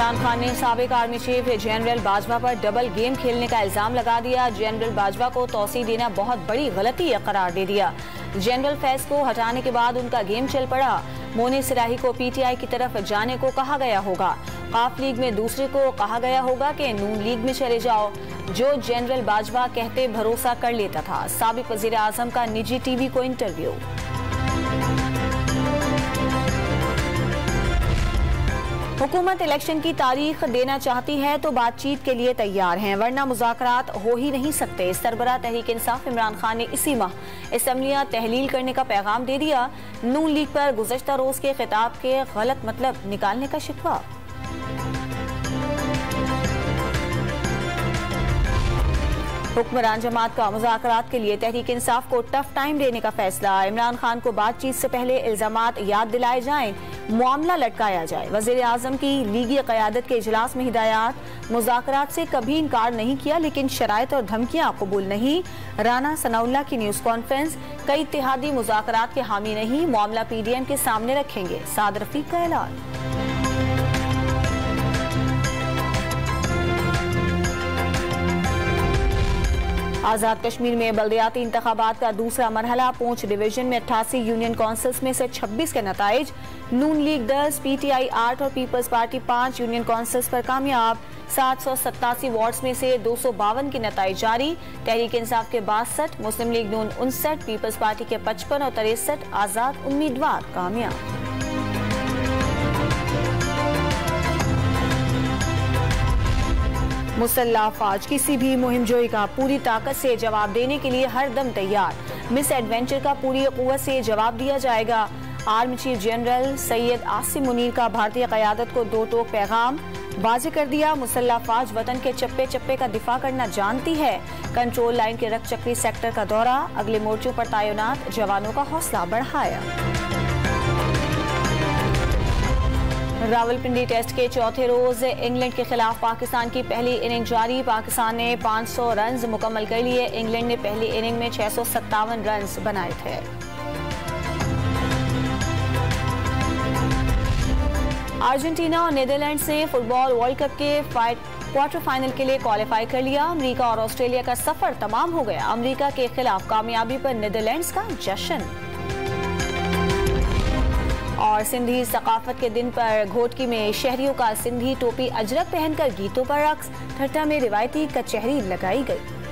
इमरान खान ने साबिक army chief general Bajwa पर डबल गेम खेलने का इल्जाम लगा दिया। जनरल बाजवा को तौसीह देना बहुत बड़ी गलती करार दे दिया। जनरल फैज को हटाने के बाद उनका गेम चल पड़ा। मोनी सिराही को पीटीआई की तरफ जाने को कहा गया होगा। काफ लीग में दूसरे को कहा गया होगा कि नून लीग में चले जाओ। जो जनरल बाजवा कहते भरोसा कर लेता था। साबिक वजीर आजम का निजी टीवी को इंटरव्यू। हुकूमत इलेक्शन की तारीख देना चाहती है तो बातचीत के लिए तैयार हैं, वरना मुज़ाकरात हो ही नहीं सकते। सरबराह तहरीक इंसाफ इमरान खान ने इसी माह असम्बलियां तहलील करने का पैगाम दे दिया। नून लीग पर गुज़श्ता रोज के खिताब के गलत मतलब निकालने का शिकवा। हुक्मरान जमात का मुज़ाकरात के लिए तहरीक इंसाफ को टफ टाइम देने का फैसला। इमरान खान को बातचीत से पहले इल्जामात याद दिलाए जाएं, मामला लटकाया जाए। वज़ीर आज़म की लीगी क़यादत के इजलास में हिदायत। मुज़ाकरात से कभी इनकार नहीं किया, लेकिन शराइत और धमकियां कबूल नहीं। राना सनाउल्लाह की न्यूज़ कॉन्फ्रेंस। कई इत्तेहादी मुज़ाकरात के हामी नहीं, मामला PDM के सामने रखेंगे। साद रफीक का ऐलान। आज़ाद कश्मीर में बल्दियाती इंतखाबात का दूसरा मरहला। पूंछ डिवीजन में 88 यूनियन काउंसिल्स में से 26 के नताइज। नून लीग 10, PTI 8 और पीपल्स पार्टी 5 यूनियन काउंसिल्स पर कामयाब। 787 वार्ड्स में से 252 के नताइज जारी। तहरीक इंसाफ के 62, मुस्लिम लीग नून 59, पीपल्स पार्टी के 55 और 63 आज़ाद उम्मीदवार कामयाब। मुसल्लह फौज किसी भी मुहिमजोई का पूरी ताकत से जवाब देने के लिए हर दम तैयार। मिस एडवेंचर का पूरी कुव्वत से जवाब दिया जाएगा। Army chief general Syed Asim Munir का भारतीय क़यादत को दो टोक पैगाम वाज़ेह कर दिया। मुसल्लह फौज वतन के चप्पे चप्पे का दिफा करना जानती है। कंट्रोल लाइन के रख चक्री सेक्टर का दौरा। अगले मोर्चों पर तैनात जवानों का हौसला बढ़ाया। रावलपिंडी टेस्ट के चौथे रोज इंग्लैंड के खिलाफ पाकिस्तान की पहली इनिंग जारी। पाकिस्तान ने 500 रन मुकम्मल कर लिए। इंग्लैंड ने पहली इनिंग में 657 रन बनाए थे। अर्जेंटीना और नीदरलैंड्स ने फुटबॉल वर्ल्ड कप के क्वार्टर फाइनल के लिए क्वालिफाई कर लिया। अमेरिका और ऑस्ट्रेलिया का सफर तमाम हो गया। अमेरिका के खिलाफ कामयाबी पर नीदरलैंड्स का जश्न। और सिंधी सकाफत के दिन पर घोटकी में शहरियों का सिंधी टोपी अजरक पहनकर गीतों पर रक्स। ठट्टा में रिवायती कचहरी लगाई गई।